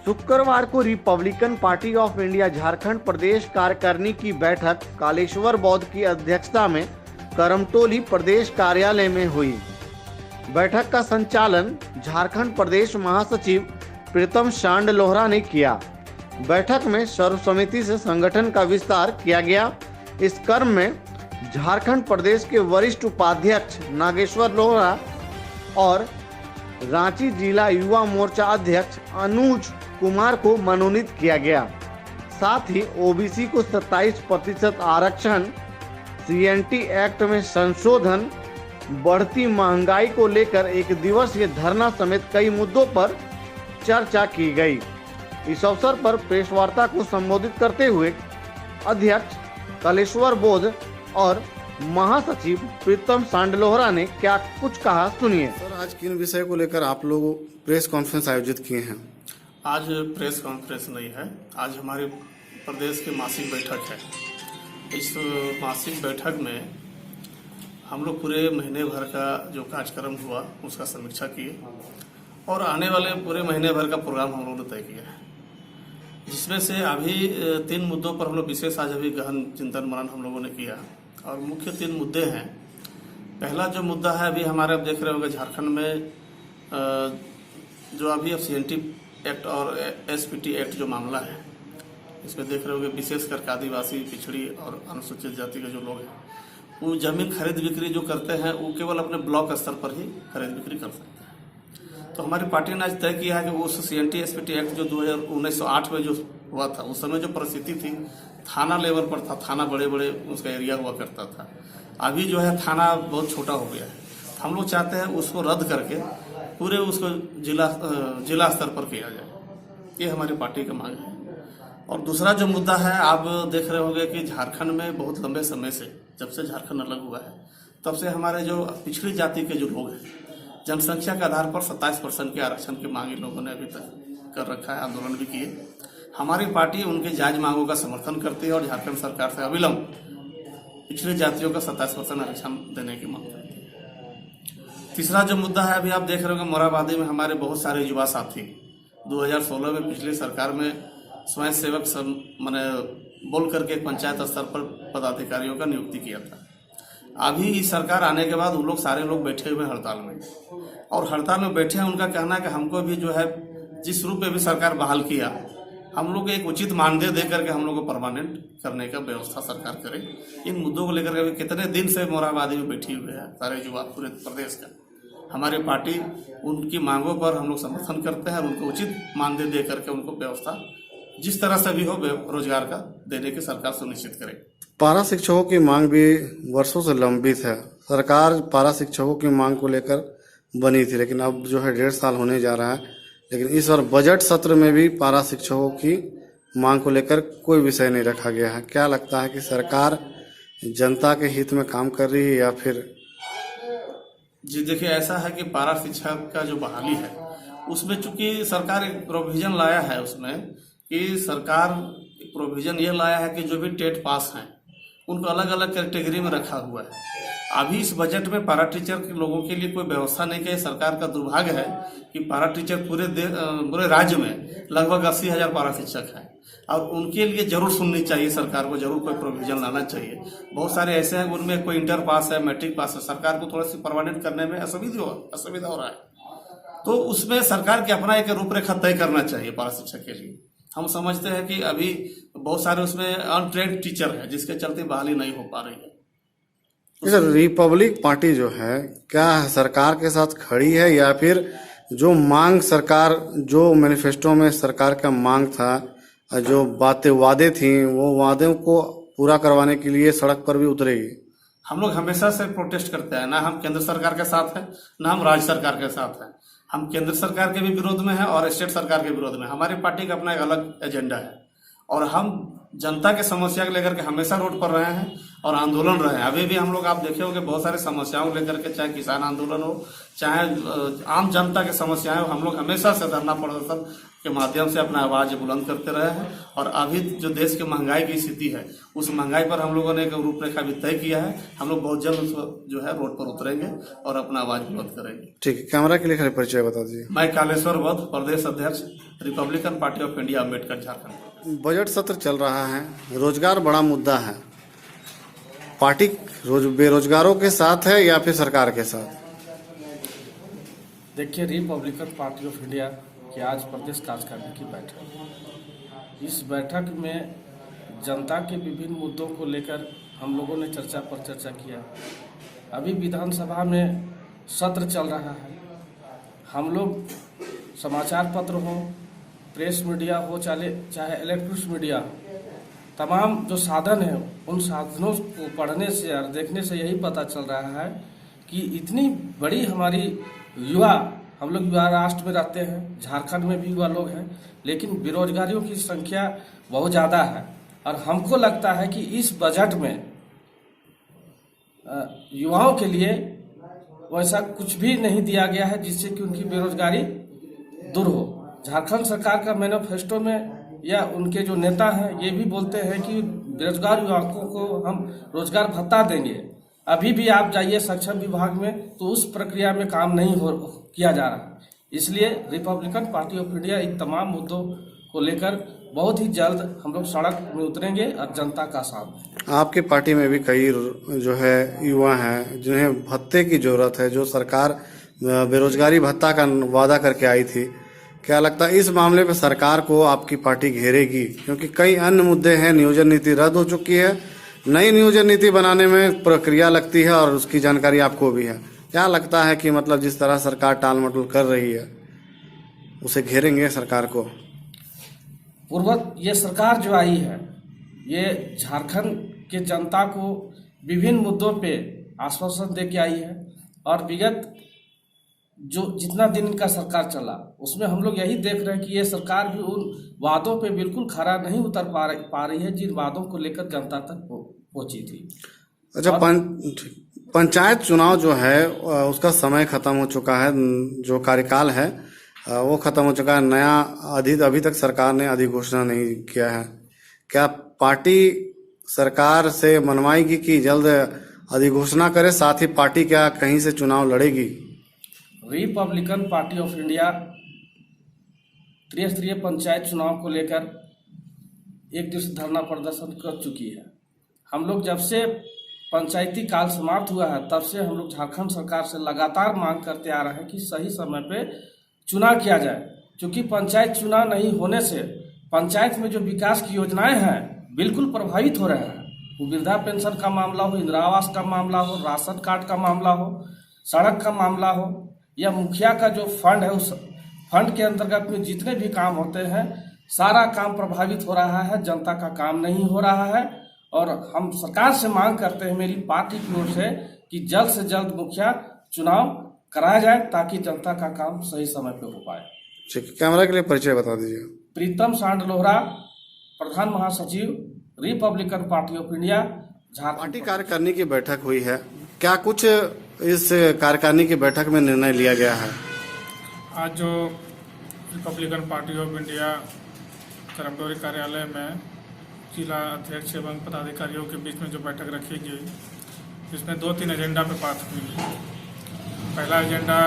शुक्रवार को Republican party of India Jharkhand प्रदेश कार्यकारिणी की बैठक कालेश्वर बौद्ध की अध्यक्षता में करमटोली प्रदेश कार्यालय में हुई। बैठक का संचालन झारखंड प्रदेश महासचिव प्रीतम सांड लोहरा ने किया। बैठक में सर्वसम्मति से संगठन का विस्तार किया गया। इस क्रम में झारखंड प्रदेश के वरिष्ठ उपाध्यक्ष नागेश्वर लोहरा और रांची जिला युवा मोर्चा अध्यक्ष अनुज कुमार को मनोनीत किया गया। साथ ही ओबीसी को 27% आरक्षण, सीएनटी एक्ट में संशोधन, बढ़ती महंगाई को लेकर एक दिवसीय धरना समेत कई मुद्दों पर चर्चा की गई। इस अवसर पर प्रेस वार्ता को संबोधित करते हुए अध्यक्ष कालेश्वर बौद्ध और महासचिव प्रीतम सांड लोहरा ने क्या कुछ कहा, सुनिए। सर, आज किन विषय को लेकर आप लोग प्रेस कॉन्फ्रेंस आयोजित किए हैं? आज प्रेस कॉन्फ्रेंस नहीं है, आज हमारे प्रदेश की मासिक बैठक है। इस मासिक बैठक में हम लोग पूरे महीने भर का जो कार्यक्रम हुआ उसका समीक्षा किए और आने वाले पूरे महीने भर का प्रोग्राम हम लोगों ने तय किया है, जिसमें से अभी 3 मुद्दों पर हम लोग विशेष आज अभी गहन चिंतन मनन हम लोगों ने किया और मुख्य 3 मुद्दे हैं। पहला जो मुद्दा है, अभी हमारे आप देख रहे होंगे झारखंड में जो अभी सीएनटी एक्ट और एसपीटी एक्ट जो मामला है, इसमें देख रहे होंगे विशेष करके आदिवासी, पिछड़ी और अनुसूचित जाति के जो लोग हैं वो जमीन खरीद बिक्री जो करते हैं वो केवल अपने ब्लॉक स्तर पर ही खरीद बिक्री कर सकते हैं। तो हमारी पार्टी ने आज तय किया है कि वो सीएनटी एसपीटी एक्ट जो 1908 में जो हुआ था, उस समय जो परिस्थिति थी थाना लेवल पर था, थाना बड़े बड़े उसका एरिया हुआ करता था। अभी जो है थाना बहुत छोटा हो गया है। हम लोग चाहते हैं उसको रद्द करके पूरे उसको जिला स्तर पर किया जाए, ये हमारी पार्टी का मांग है। और दूसरा जो मुद्दा है, आप देख रहे होंगे कि झारखंड में बहुत लंबे समय से, जब से झारखंड अलग हुआ है तब से हमारे जो पिछड़ी जाति के जो लोग हैं, जनसंख्या के आधार पर 27% के आरक्षण की मांग इन लोगों ने अभी तक कर रखा है, आंदोलन भी किए। हमारी पार्टी उनके जायज मांगों का समर्थन करती है और झारखंड सरकार से अविलंब पिछड़ी जातियों का 27% आरक्षण देने की मांग करती है। तीसरा जो मुद्दा है, अभी आप देख रहे होंगे मोराबादी में हमारे बहुत सारे युवा साथी 2016 में पिछली सरकार में स्वयं सेवक मैंने बोल करके पंचायत स्तर पर पदाधिकारियों का नियुक्ति किया था। अभी इस सरकार आने के बाद उन लोग सारे लोग बैठे हुए हड़ताल में, और हड़ताल में बैठे हैं। उनका कहना है कि हमको भी जो है जिस रूप में भी सरकार बहाल किया, हम लोग एक उचित मानदेय दे करके हम लोग को परमानेंट करने का व्यवस्था सरकार करे। इन मुद्दों को लेकर के कितने दिन से मोराबादी में बैठी हुए हैं सारे युवा पूरे प्रदेश का। हमारी पार्टी उनकी मांगों पर हम लोग समर्थन करते हैं और उनको उचित मानदेय दे करके उनको व्यवस्था जिस तरह से भी हो रोजगार का देने की सरकार सुनिश्चित करे। पारा शिक्षकों की मांग भी वर्षों से लंबित है। सरकार पारा शिक्षकों की मांग को लेकर बनी थी, लेकिन अब जो है 1.5 साल होने जा रहा है, लेकिन इस बार बजट सत्र में भी पारा शिक्षकों की मांग को लेकर कोई विषय नहीं रखा गया है। क्या लगता है कि सरकार जनता के हित में काम कर रही है या फिर? जी देखिए, ऐसा है कि पारा शिक्षक का जो बहाली है उसमें चूंकि सरकार एक प्रोविजन लाया है, उसमें कि सरकार प्रोविजन ये लाया है कि जो भी टेट पास हैं उनको अलग अलग कैटेगरी में रखा हुआ है। अभी इस बजट में पारा टीचर के लोगों के लिए कोई व्यवस्था नहीं की। सरकार का दुर्भाग्य है कि पारा टीचर पूरे राज्य में लगभग 80,000 पारा शिक्षक हैं और उनके लिए जरूर सुननी चाहिए सरकार को, जरूर कोई प्रोविजन लाना चाहिए। बहुत सारे ऐसे हैं उनमें कोई इंटर पास है, मैट्रिक पास है, सरकार को थोड़ा सी परमानेंट करने में असुविधा हो रहा है। तो उसमें सरकार के अपना एक रूपरेखा तय करना चाहिए पारा शिक्षक के लिए। हम समझते हैं कि अभी बहुत सारे उसमें अनट्रेंड टीचर हैं जिसके चलते बहाली नहीं हो पा रही है। रिपब्लिक पार्टी जो है क्या सरकार के साथ खड़ी है या फिर जो मांग सरकार, जो मैनिफेस्टो में सरकार का मांग था, जो वादे थी, वो वादों को पूरा करवाने के लिए सड़क पर भी उतरेगी? हम लोग हमेशा से प्रोटेस्ट करते हैं, ना हम केंद्र सरकार के साथ हैं ना हम राज्य सरकार के साथ हैं। हम केंद्र सरकार के भी विरोध में हैं और स्टेट सरकार के विरोध में। हमारी पार्टी का अपना एक अलग एजेंडा है और हम जनता के समस्या को लेकर के हमेशा रोड पर रहे हैं और आंदोलन रहे हैं। अभी भी हम लोग आप देखे होंगे बहुत सारे समस्याओं को लेकर के, चाहे किसान आंदोलन हो, चाहे आम जनता की समस्याएं हो, हम लोग हमेशा से धरना प्रदर्शन के माध्यम से अपना आवाज बुलंद करते रहे हैं। और अभी जो देश के महंगाई की स्थिति है, उस महंगाई पर हम लोगों ने एक रूपरेखा भी तय किया है। हम लोग बहुत जल्द जो है रोड पर उतरेंगे और अपना आवाज बुलंद करेंगे। ठीक है, कैमरा के लिए खाली परिचय बता दीजिए। मैं कालेश्वर बौद्ध, प्रदेश अध्यक्ष, Republican party of India, Ambedkar, Jharkhand. Budget सत्र चल रहा है, रोजगार बड़ा मुद्दा है। पार्टी बेरोजगारों के साथ है या फिर सरकार के साथ? देखिए, रिपब्लिकन पार्टी ऑफ इंडिया की आज प्रदेश कार्यकारिणी की बैठक। इस बैठक में जनता के विभिन्न मुद्दों को लेकर हम लोगों ने चर्चा पर चर्चा किया। अभी विधानसभा में सत्र चल रहा है। हम लोग समाचार पत्र हो, प्रेस मीडिया हो, चाहे इलेक्ट्रॉनिक मीडिया हो, तमाम जो साधन है, उन साधनों को पढ़ने से और देखने से यही पता चल रहा है कि इतनी बड़ी हमारी युवा, हम लोग युवा राष्ट्र में रहते हैं, झारखंड में भी युवा लोग हैं, लेकिन बेरोजगारियों की संख्या बहुत ज़्यादा है। और हमको लगता है कि इस बजट में युवाओं के लिए वैसा कुछ भी नहीं दिया गया है जिससे कि उनकी बेरोजगारी दूर हो। झारखंड सरकार का मैनिफेस्टो में या उनके जो नेता हैं ये भी बोलते हैं कि बेरोजगार युवकों को हम रोजगार भत्ता देंगे। अभी भी आप जाइए सक्षम विभाग में तो उस प्रक्रिया में काम नहीं किया जा रहा। इसलिए Republican party of India in तमाम मुद्दों को लेकर बहुत ही जल्द हम लोग सड़क में उतरेंगे और जनता का साथ देंगे। आपकी पार्टी में भी कई जो है युवा हैं जिन्हें भत्ते की जरूरत है, जो सरकार बेरोजगारी भत्ता का वादा करके आई थी। क्या लगता है इस मामले पे सरकार को आपकी पार्टी घेरेगी? क्योंकि कई अन्य मुद्दे हैं, नियोजन नीति रद्द हो चुकी है, नई नियोजन नीति बनाने में प्रक्रिया लगती है और उसकी जानकारी आपको भी है। क्या लगता है कि मतलब जिस तरह सरकार टाल मटोल कर रही है उसे घेरेंगे सरकार को? पूर्वत ये सरकार जो आई है ये झारखंड के जनता को विभिन्न मुद्दों पे आश्वासन दे के आई है। और विगत जो जितना दिन इनका सरकार चला उसमें हम लोग यही देख रहे हैं कि ये सरकार भी उन वादों पे बिल्कुल खरा नहीं उतर पा रही है जिन वादों को लेकर जनता तक पहुंची थी। अच्छा, पंचायत चुनाव जो है उसका समय खत्म हो चुका है, जो कार्यकाल है वो खत्म हो चुका है। नया अभी तक सरकार ने अधिघोषणा नहीं किया है। क्या पार्टी सरकार से मनवाएगी कि जल्द अधिघोषणा करे, साथ ही पार्टी क्या कहीं से चुनाव लड़ेगी? रिपब्लिकन पार्टी ऑफ इंडिया त्रिस्तरीय पंचायत चुनाव को लेकर एक दिवसीय धरना प्रदर्शन कर चुकी है। हम लोग जब से पंचायती काल समाप्त हुआ है तब से हम लोग झारखंड सरकार से लगातार मांग करते आ रहे हैं कि सही समय पे चुनाव किया जाए, क्योंकि पंचायत चुनाव नहीं होने से पंचायत में जो विकास की योजनाएं हैं बिल्कुल प्रभावित हो रहे हैं। वो वृद्धा पेंशन का मामला हो, इंदिरा आवास का मामला हो, राशन कार्ड का मामला हो, सड़क का मामला हो, या मुखिया का जो फंड है उस फंड के अंतर्गत में जितने भी काम होते हैं सारा काम प्रभावित हो रहा है, जनता का काम नहीं हो रहा है। और हम सरकार से मांग करते हैं मेरी पार्टी की ओर से कि जल्द से जल्द मुखिया चुनाव कराया जाए ताकि जनता का काम सही समय पे हो पाए। ठीक है, कैमरा के लिए परिचय बता दीजिए। प्रीतम सांड लोहरा, प्रधान महासचिव, Republican party of India, Jharkhand. Party कार्यकारिणी की बैठक हुई है, क्या कुछ इस कार्यकारिणी की बैठक में निर्णय लिया गया है? आज जो रिपब्लिकन पार्टी ऑफ इंडिया करमटोरी कार्यालय में जिला अध्यक्ष एवं पदाधिकारियों के बीच में जो बैठक रखी गई, जिसमें 2-3 एजेंडा पे बात हुई। पहला एजेंडा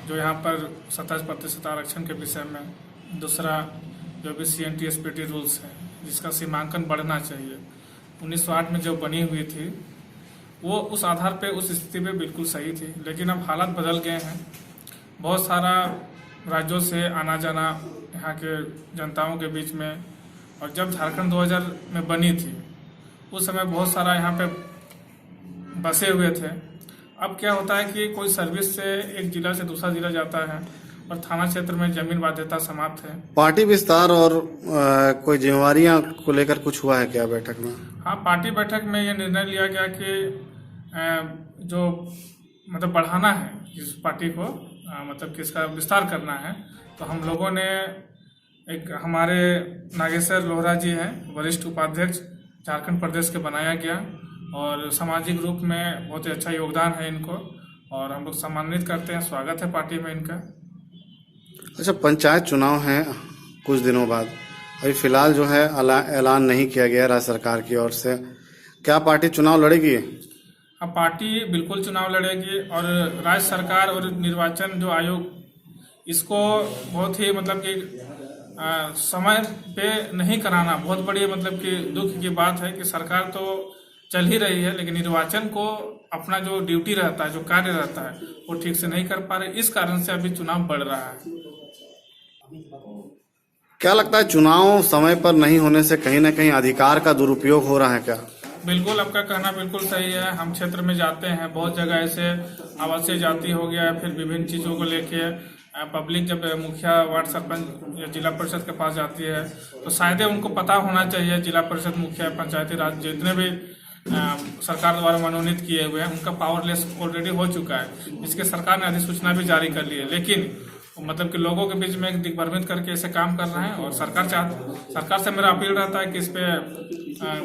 जो यहाँ पर 27% आरक्षण के विषय में, दूसरा जो भी CNTSPT रूल्स है जिसका सीमांकन बढ़ना चाहिए, 1908 में जो बनी हुई थी वो उस आधार पे उस स्थिति पे बिल्कुल सही थी, लेकिन अब हालात बदल गए हैं। बहुत सारा राज्यों से आना जाना यहाँ के जनताओं के बीच में, और जब झारखंड 2000 में बनी थी उस समय बहुत सारा यहाँ पे बसे हुए थे। अब क्या होता है कि कोई सर्विस से एक जिला से दूसरा जिला जाता है और थाना क्षेत्र में जमीन बाध्यता समाप्त है। पार्टी विस्तार और कोई जिम्मेवारियां को लेकर कुछ हुआ है क्या बैठक में? हाँ, पार्टी बैठक में ये निर्णय लिया गया कि जो मतलब बढ़ाना है इस पार्टी को, मतलब किसका विस्तार करना है। तो हम लोगों ने एक हमारे नागेश्वर लोहरा जी हैं, वरिष्ठ उपाध्यक्ष झारखंड प्रदेश के बनाया गया, और सामाजिक रूप में बहुत ही अच्छा योगदान है इनको, और हम लोग सम्मानित करते हैं, स्वागत है पार्टी में इनका। अच्छा, पंचायत चुनाव हैं कुछ दिनों बाद, अभी फिलहाल जो है ऐलान नहीं किया गया राज्य सरकार की ओर से, क्या पार्टी चुनाव लड़ेगी? अब पार्टी बिल्कुल चुनाव लड़ेगी और राज्य सरकार और निर्वाचन जो आयोग इसको बहुत ही मतलब कि समय पे नहीं कराना बहुत बड़ी मतलब कि दुख की बात है कि सरकार तो चल ही रही है लेकिन निर्वाचन को अपना जो ड्यूटी रहता है, जो कार्य रहता है, वो ठीक से नहीं कर पा रहे। इस कारण से अभी चुनाव बढ़ रहा है। क्या लगता है चुनाव समय पर नहीं होने से कहीं ना कहीं अधिकार का दुरुपयोग हो रहा है क्या? बिल्कुल, आपका कहना बिल्कुल सही है। हम क्षेत्र में जाते हैं, बहुत जगह ऐसे आवासीय जाति हो गया, फिर विभिन्न चीज़ों को लेके पब्लिक जब मुखिया, वार्ड सरपंच या जिला परिषद के पास जाती है तो शायद उनको पता होना चाहिए, जिला परिषद, मुखिया, पंचायती राज जितने भी सरकार द्वारा मनोनीत किए हुए हैं उनका पावरलेस ऑलरेडी हो चुका है। इसके सरकार ने अधिसूचना भी जारी कर ली है, लेकिन मतलब कि लोगों के बीच में एक दिग्भ्रमित करके ऐसे काम कर रहे हैं। और सरकार से मेरा अपील रहता है कि इस पे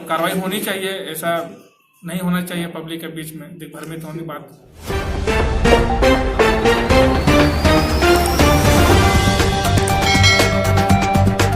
कार्रवाई होनी चाहिए, ऐसा नहीं होना चाहिए पब्लिक के बीच में दिग्भ्रमित होने की बात।